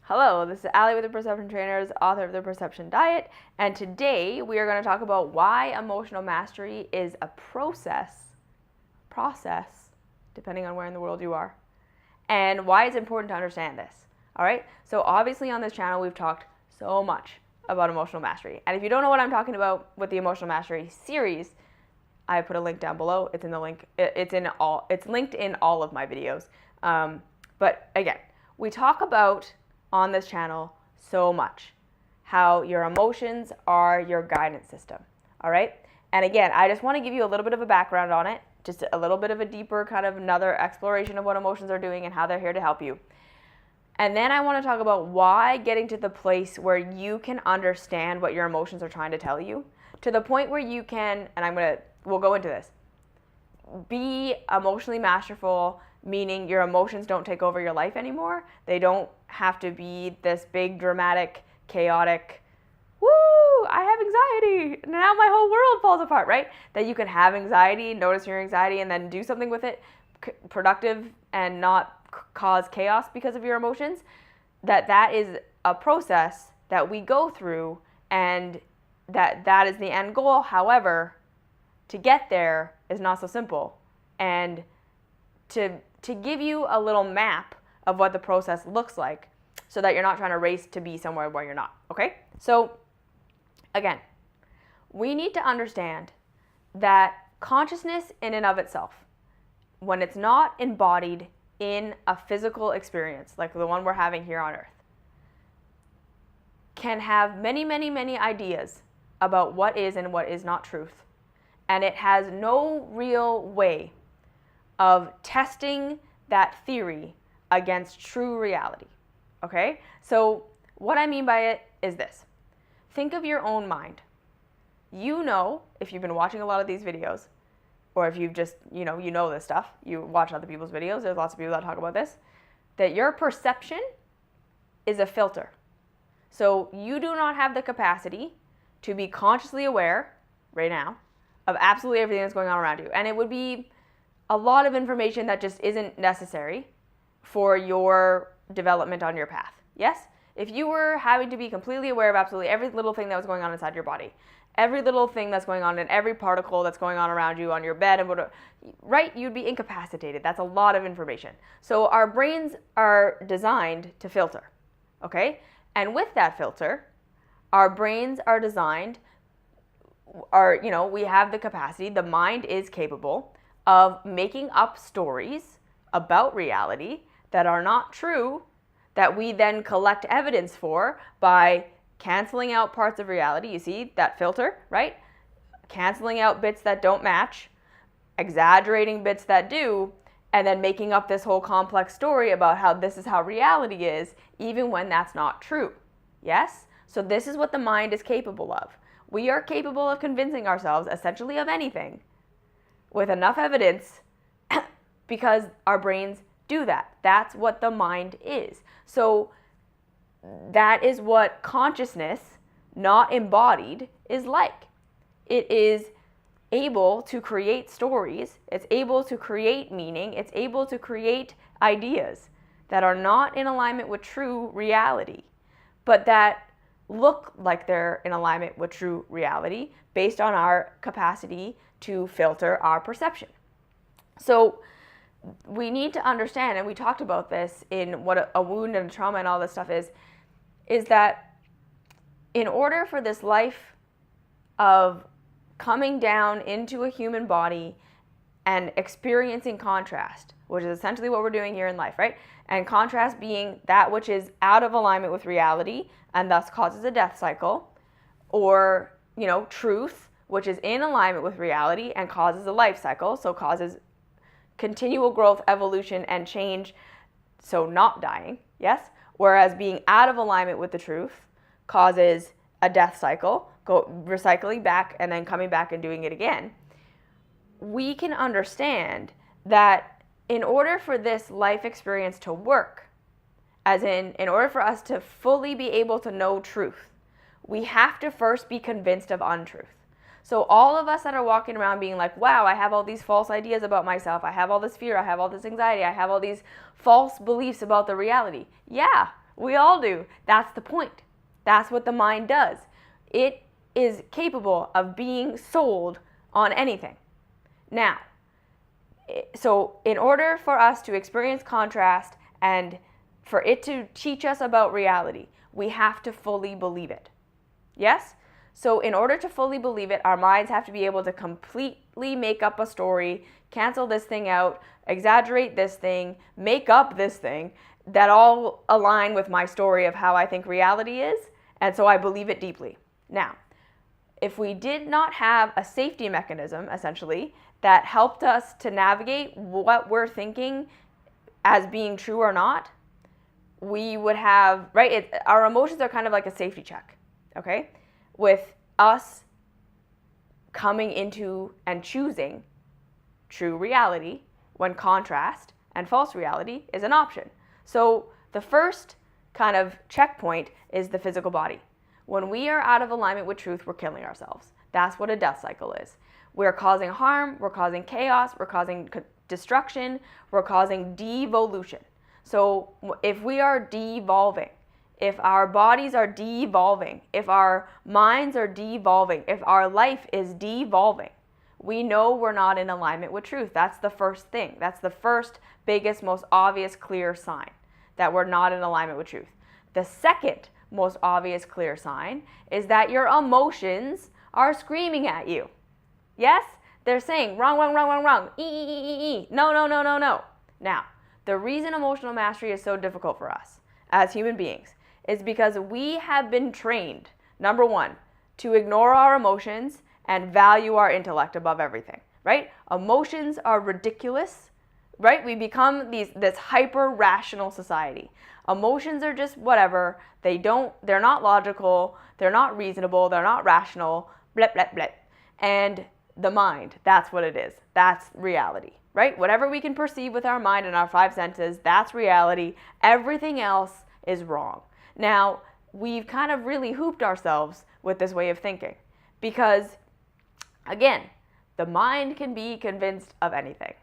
Hello, this is Allie with the Perception Trainers, author of The Perception Diet, and today we are going to talk about why emotional mastery is a process, depending on where in the world you are, and why it's important to understand this. All right, so obviously on this channel we've talked so much about emotional mastery, and if you don't know what I'm talking about with the emotional mastery series, I put a link down below. It's in the link. It's linked in all of my videos. But again, we talk about on this channel so much how your emotions are your guidance system. All right. And again, I just want to give you a little bit of a background on it, just a little bit of a deeper kind of another exploration of what emotions are doing and how they're here to help you. And then I want to talk about why getting to the place where you can understand what your emotions are trying to tell you, to the point where you can, and we'll go into this, be emotionally masterful, meaning your emotions don't take over your life anymore. They don't have to be this big, dramatic, chaotic, woo, I have anxiety, now my whole world falls apart, right? That you can have anxiety, notice your anxiety, and then do something with it, productive, and not cause chaos because of your emotions. That is a process that we go through, and that is the end goal. However, to get there is not so simple. And to give you a little map of what the process looks like so that you're not trying to race to be somewhere where you're not, okay? So again, we need to understand that consciousness in and of itself, when it's not embodied in a physical experience like the one we're having here on Earth, can have many, many, many ideas about what is and what is not truth. And it has no real way of testing that theory against true reality, okay? So what I mean by it is this. Think of your own mind. You know, if you've been watching a lot of these videos, or if you've just, you know this stuff, you watch other people's videos, there's lots of people that talk about this, that your perception is a filter. So you do not have the capacity to be consciously aware right now of absolutely everything that's going on around you. And it would be a lot of information that just isn't necessary for your development on your path. Yes? If you were having to be completely aware of absolutely every little thing that was going on inside your body, every little thing that's going on in every particle that's going on around you on your bed, and right, you'd be incapacitated. That's a lot of information. So our brains are designed to filter, okay? And with that filter, our brains are designed, we have the capacity, the mind is capable of making up stories about reality that are not true, that we then collect evidence for by canceling out parts of reality. You see that filter, right? Canceling out bits that don't match, exaggerating bits that do, and then making up this whole complex story about how this is how reality is, even when that's not true. Yes? So this is what the mind is capable of. We are capable of convincing ourselves essentially of anything with enough evidence because our brains do that. That's what the mind is. So that is what consciousness, not embodied, is like. It is able to create stories. It's able to create meaning. It's able to create ideas that are not in alignment with true reality, but that look like they're in alignment with true reality based on our capacity to filter our perception. So we need to understand, and we talked about this in what a wound and a trauma and all this stuff is that in order for this life of coming down into a human body and experiencing contrast, which is essentially what we're doing here in life, right? And contrast being that which is out of alignment with reality and thus causes a death cycle, or, truth, which is in alignment with reality and causes a life cycle, so causes continual growth, evolution, and change, so not dying, yes? Whereas being out of alignment with the truth causes a death cycle, recycling back and then coming back and doing it again. We can understand that in order for this life experience to work, as in order for us to fully be able to know truth, we have to first be convinced of untruth. So all of us that are walking around being like, wow, I have all these false ideas about myself, I have all this fear, I have all this anxiety, I have all these false beliefs about the reality. Yeah, We all do. That's the point. That's what the mind does. It is capable of being sold on anything. Now, so in order for us to experience contrast and for it to teach us about reality, we have to fully believe it. Yes? So in order to fully believe it, our minds have to be able to completely make up a story, cancel this thing out, exaggerate this thing, make up this thing, that all align with my story of how I think reality is, and so I believe it deeply. Now, if we did not have a safety mechanism, essentially, that helped us to navigate what we're thinking as being true or not, we would have, right, our emotions are kind of like a safety check, okay? With us coming into and choosing true reality when contrast and false reality is an option. So the first kind of checkpoint is the physical body. When we are out of alignment with truth, we're killing ourselves. That's what a death cycle is. We're causing harm, we're causing chaos, we're causing destruction, we're causing devolution. So if we are devolving, if our bodies are devolving, if our minds are devolving, if our life is devolving, we know we're not in alignment with truth. That's the first thing. That's the first, biggest, most obvious, clear sign that we're not in alignment with truth. The second most obvious, clear sign is that your emotions are screaming at you. Yes? They're saying, wrong, wrong, wrong, wrong, wrong, no, no, no, no, no. Now, the reason emotional mastery is so difficult for us as human beings is because we have been trained, number one, to ignore our emotions and value our intellect above everything, right? Emotions are ridiculous, right? We become this hyper-rational society. Emotions are just whatever. They're not logical, they're not reasonable, they're not rational, bleh, bleh, bleh. And the mind, that's what it is. That's reality, right? Whatever we can perceive with our mind and our five senses, that's reality. Everything else is wrong. Now, we've kind of really hooped ourselves with this way of thinking because, again, the mind can be convinced of anything.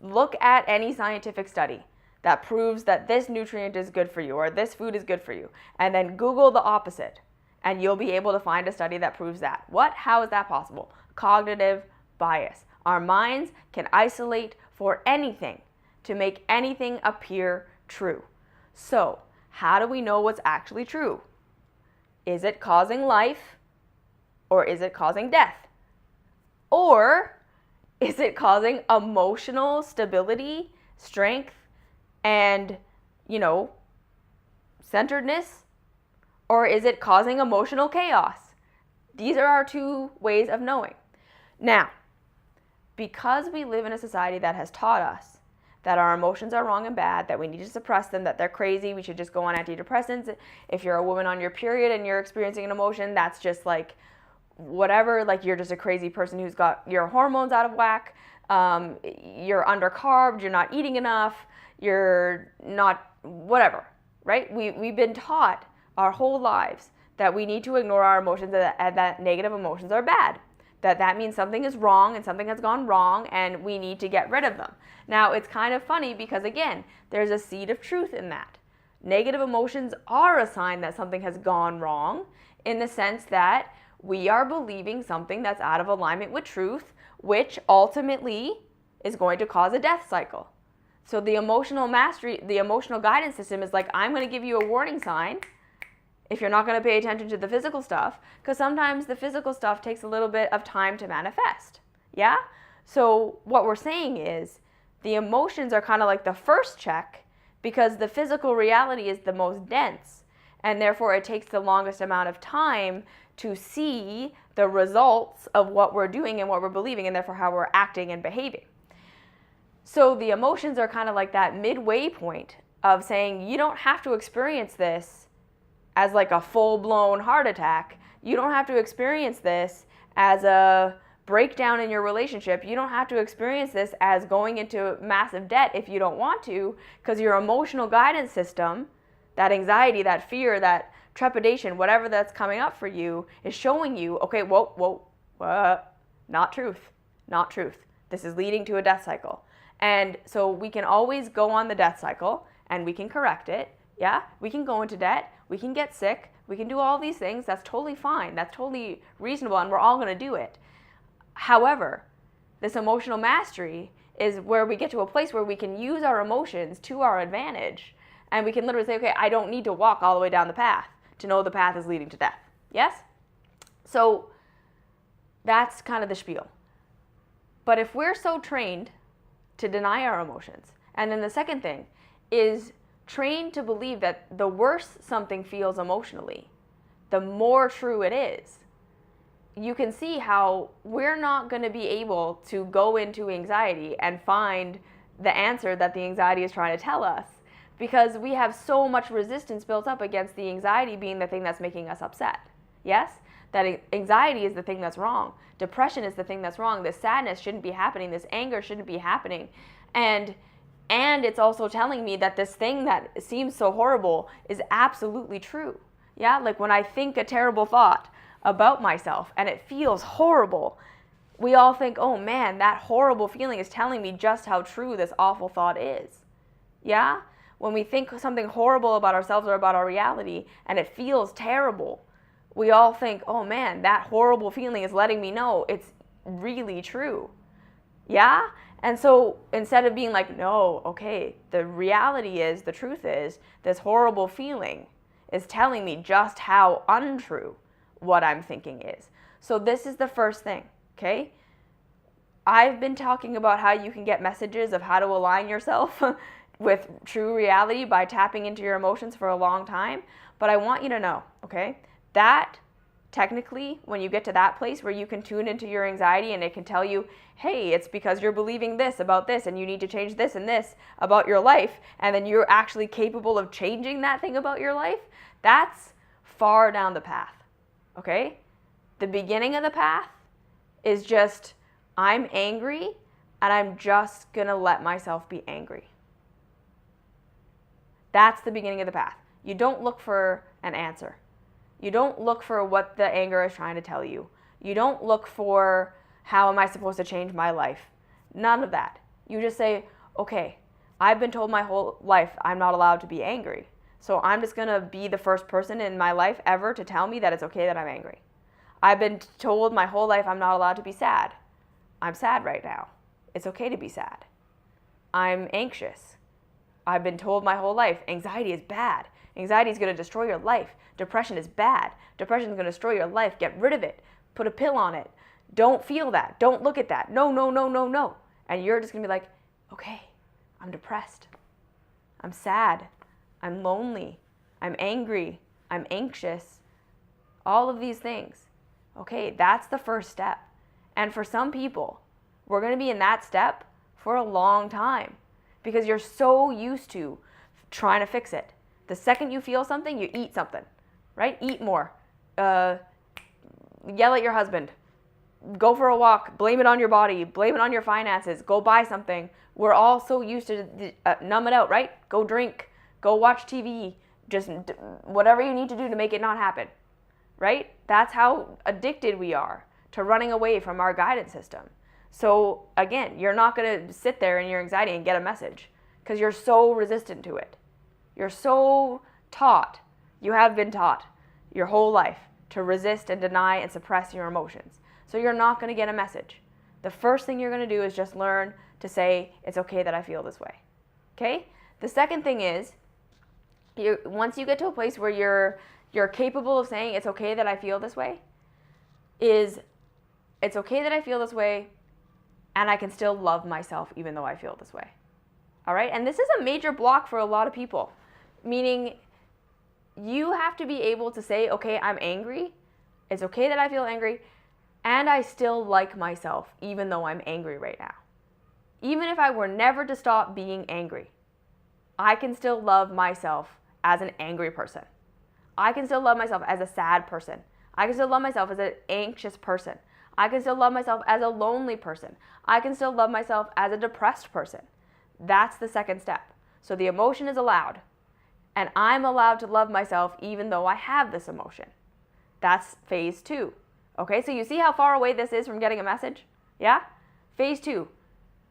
Look at any scientific study that proves that this nutrient is good for you or this food is good for you, and then Google the opposite, and you'll be able to find a study that proves that. What? How is that possible? Cognitive bias. Our minds can isolate for anything to make anything appear true. So, how do we know what's actually true? Is it causing life or is it causing death? Or is it causing emotional stability, strength, and, centeredness? Or is it causing emotional chaos? These are our two ways of knowing. Now, because we live in a society that has taught us that our emotions are wrong and bad, that we need to suppress them, that they're crazy, we should just go on antidepressants. If you're a woman on your period and you're experiencing an emotion, that's just like whatever, like you're just a crazy person who's got your hormones out of whack, you're undercarbed, you're not eating enough, you're not whatever, right? We've been taught our whole lives that we need to ignore our emotions and that negative emotions are bad. That means something is wrong and something has gone wrong and we need to get rid of them. Now, it's kind of funny because, again, there's a seed of truth in that. Negative emotions are a sign that something has gone wrong in the sense that we are believing something that's out of alignment with truth, which ultimately is going to cause a death cycle. So the emotional mastery, the emotional guidance system is like, I'm going to give you a warning sign if you're not going to pay attention to the physical stuff, because sometimes the physical stuff takes a little bit of time to manifest. Yeah? So what we're saying is the emotions are kind of like the first check because the physical reality is the most dense, and therefore it takes the longest amount of time to see the results of what we're doing and what we're believing, and therefore how we're acting and behaving. So the emotions are kind of like that midway point of saying you don't have to experience this as like a full-blown heart attack. You don't have to experience this as a breakdown in your relationship. You don't have to experience this as going into massive debt if you don't want to, because your emotional guidance system, that anxiety, that fear, that trepidation, whatever that's coming up for you, is showing you, okay, whoa, not truth, not truth. This is leading to a death cycle. And so we can always go on the death cycle and we can correct it Yeah, we can go into debt, we can get sick, we can do all these things. That's totally fine. That's totally reasonable, and we're all going to do it. However, this emotional mastery is where we get to a place where we can use our emotions to our advantage, and we can literally say, okay, I don't need to walk all the way down the path to know the path is leading to death. Yes? So that's kind of the spiel. But if we're so trained to deny our emotions, and then the second thing is trained to believe that the worse something feels emotionally, the more true it is, you can see how we're not going to be able to go into anxiety and find the answer that the anxiety is trying to tell us, because we have so much resistance built up against the anxiety being the thing that's making us upset. Yes? That anxiety is the thing that's wrong. Depression is the thing that's wrong. This sadness shouldn't be happening. This anger shouldn't be happening. And it's also telling me that this thing that seems so horrible is absolutely true. Yeah? Like when I think a terrible thought about myself and it feels horrible, we all think, oh man, that horrible feeling is telling me just how true this awful thought is. Yeah? When we think something horrible about ourselves or about our reality and it feels terrible, we all think, oh man, that horrible feeling is letting me know it's really true. Yeah? And so instead of being like, no, okay, the reality is, the truth is, this horrible feeling is telling me just how untrue what I'm thinking is. So this is the first thing, okay? I've been talking about how you can get messages of how to align yourself with true reality by tapping into your emotions for a long time, but I want you to know, okay, that technically, when you get to that place where you can tune into your anxiety and it can tell you, hey, it's because you're believing this about this and you need to change this and this about your life, and then you're actually capable of changing that thing about your life, that's far down the path, okay? The beginning of the path is just, I'm angry and I'm just gonna let myself be angry. That's the beginning of the path. You don't look for an answer. You don't look for what the anger is trying to tell you. You don't look for how am I supposed to change my life. None of that. You just say, okay, I've been told my whole life I'm not allowed to be angry. So I'm just going to be the first person in my life ever to tell me that it's okay that I'm angry. I've been told my whole life I'm not allowed to be sad. I'm sad right now. It's okay to be sad. I'm anxious. I've been told my whole life anxiety is bad. Anxiety is going to destroy your life. Depression is bad. Depression is going to destroy your life. Get rid of it. Put a pill on it. Don't feel that. Don't look at that. No, no, no, no, no. And you're just going to be like, okay, I'm depressed. I'm sad. I'm lonely. I'm angry. I'm anxious. All of these things. Okay, that's the first step. And for some people, we're going to be in that step for a long time because you're so used to trying to fix it. The second you feel something, you eat something, right? Eat more. Yell at your husband. Go for a walk. Blame it on your body. Blame it on your finances. Go buy something. We're all so used to numb it out, right? Go drink. Go watch TV. Just whatever you need to do to make it not happen, right? That's how addicted we are to running away from our guidance system. So again, you're not going to sit there in your anxiety and get a message because you're so resistant to it. You're so taught, you have been taught your whole life to resist and deny and suppress your emotions. So you're not going to get a message. The first thing you're going to do is just learn to say, it's okay that I feel this way. Okay? The second thing is, once you get to a place where you're capable of saying, it's okay that I feel this way, is it's okay that I feel this way and I can still love myself even though I feel this way. All right? And this is a major block for a lot of people. Meaning, you have to be able to say, okay, I'm angry. It's okay that I feel angry. And I still like myself, even though I'm angry right now. Even if I were never to stop being angry, I can still love myself as an angry person. I can still love myself as a sad person. I can still love myself as an anxious person. I can still love myself as a lonely person. I can still love myself as a depressed person. That's the second step. So the emotion is allowed. And I'm allowed to love myself even though I have this emotion. That's phase 2. Okay, so you see how far away this is from getting a message? Yeah? Phase 2.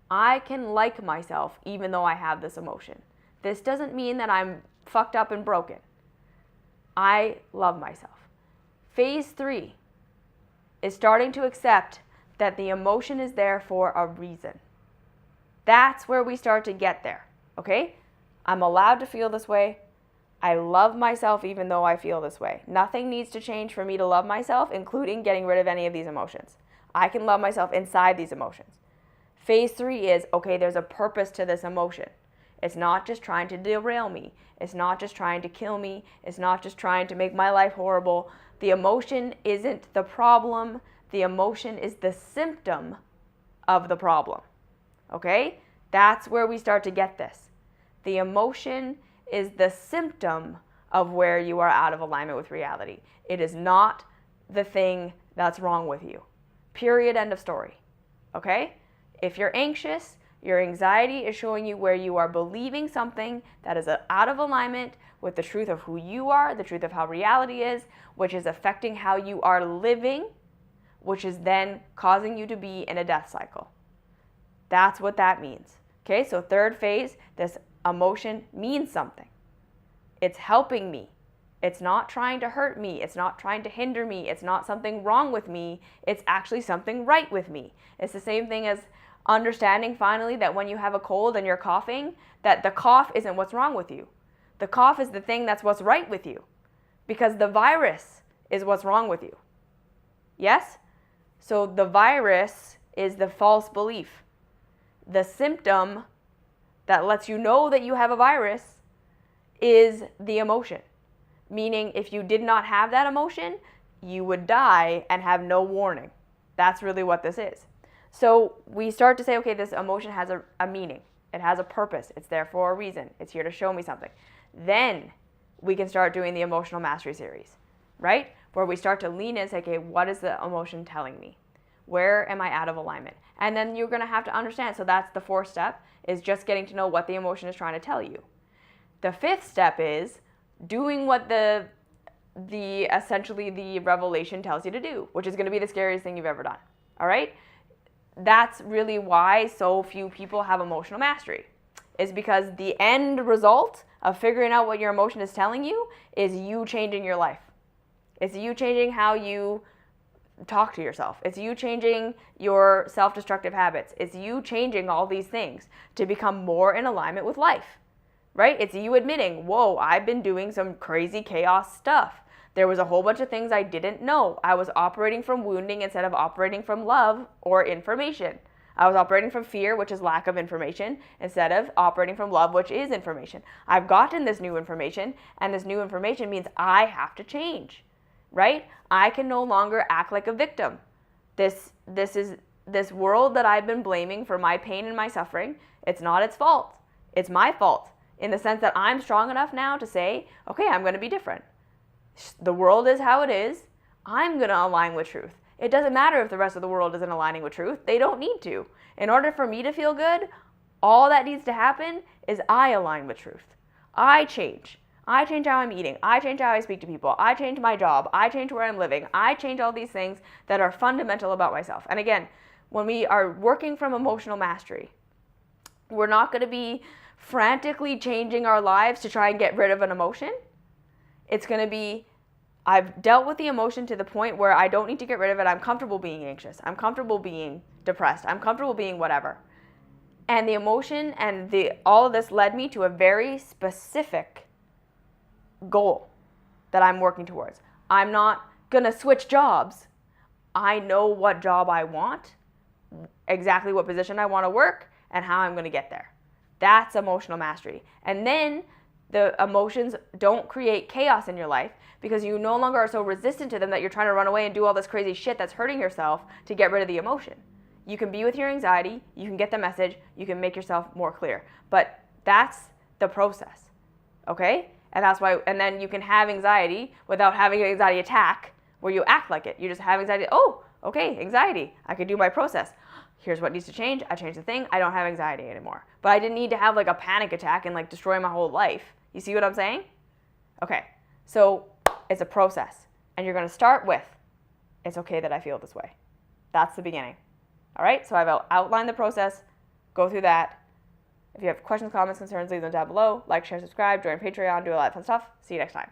I can like myself even though I have this emotion. This doesn't mean that I'm fucked up and broken. I love myself. Phase 3 is starting to accept that the emotion is there for a reason. That's where we start to get there, okay? I'm allowed to feel this way. I love myself even though I feel this way. Nothing needs to change for me to love myself, including getting rid of any of these emotions. I can love myself inside these emotions. Phase 3 is, okay, there's a purpose to this emotion. It's not just trying to derail me. It's not just trying to kill me. It's not just trying to make my life horrible. The emotion isn't the problem. The emotion is the symptom of the problem. Okay? That's where we start to get this. The emotion is the symptom of where you are out of alignment with reality. It is not the thing that's wrong with you. Period. End of story. Okay? If you're anxious, your anxiety is showing you where you are believing something that is out of alignment with the truth of who you are, the truth of how reality is, which is affecting how you are living, which is then causing you to be in a death cycle. That's what that means. Okay, so third phase, this emotion means something. It's helping me. It's not trying to hurt me. It's not trying to hinder me. It's not something wrong with me. It's actually something right with me. It's the same thing as understanding finally that when you have a cold and you're coughing, that the cough isn't what's wrong with you. The cough is the thing that's what's right with you, because the virus is what's wrong with you. Yes? So the virus is the false belief. The symptom that lets you know that you have a virus is the emotion. Meaning if you did not have that emotion, you would die and have no warning. That's really what this is. So we start to say, okay, this emotion has a meaning. It has a purpose. It's there for a reason. It's here to show me something. Then we can start doing the emotional mastery series, right? Where we start to lean in and say, okay, what is the emotion telling me? Where am I out of alignment? And then you're going to have to understand. So that's the fourth step, is just getting to know what the emotion is trying to tell you. The fifth step is doing what the essentially the revelation tells you to do, which is going to be the scariest thing you've ever done. All right? That's really why so few people have emotional mastery, is because the end result of figuring out what your emotion is telling you is you changing your life. It's you changing how you talk to yourself. It's you changing your self-destructive habits. It's you changing all these things to become more in alignment with life, right? It's you admitting, whoa, I've been doing some crazy chaos stuff. There was a whole bunch of things I didn't know. I was operating from wounding instead of operating from love or information. I was operating from fear, which is lack of information, instead of operating from love, which is information. I've gotten this new information, and this new information means I have to change, right? I can no longer act like a victim. This world that I've been blaming for my pain and my suffering, it's not its fault. It's my fault, in the sense that I'm strong enough now to say, okay, I'm going to be different. The world is how it is. I'm going to align with truth. It doesn't matter if the rest of the world isn't aligning with truth. They don't need to. In order for me to feel good, all that needs to happen is I align with truth. I change. I change how I'm eating. I change how I speak to people. I change my job. I change where I'm living. I change all these things that are fundamental about myself. And again, when we are working from emotional mastery, we're not going to be frantically changing our lives to try and get rid of an emotion. It's going to be, I've dealt with the emotion to the point where I don't need to get rid of it. I'm comfortable being anxious. I'm comfortable being depressed. I'm comfortable being whatever. And the emotion and all of this led me to a very specific goal that I'm working towards. I'm not going to switch jobs. I know what job I want, exactly what position I want to work, and how I'm going to get there. That's emotional mastery. And then the emotions don't create chaos in your life because you no longer are so resistant to them that you're trying to run away and do all this crazy shit that's hurting yourself to get rid of the emotion. You can be with your anxiety, you can get the message, you can make yourself more clear. But that's the process, okay? And that's why, and then you can have anxiety without having an anxiety attack where you act like it. You just have anxiety, oh, okay, anxiety, I can do my process. Here's what needs to change, I changed the thing, I don't have anxiety anymore. But I didn't need to have like a panic attack and like destroy my whole life. You see what I'm saying? Okay, so it's a process. And you're gonna start with, it's okay that I feel this way. That's the beginning. All right, so I've outlined the process, go through that. If you have questions, comments, concerns, leave them down below. Like, share, subscribe, join Patreon, do a lot of fun stuff. See you next time.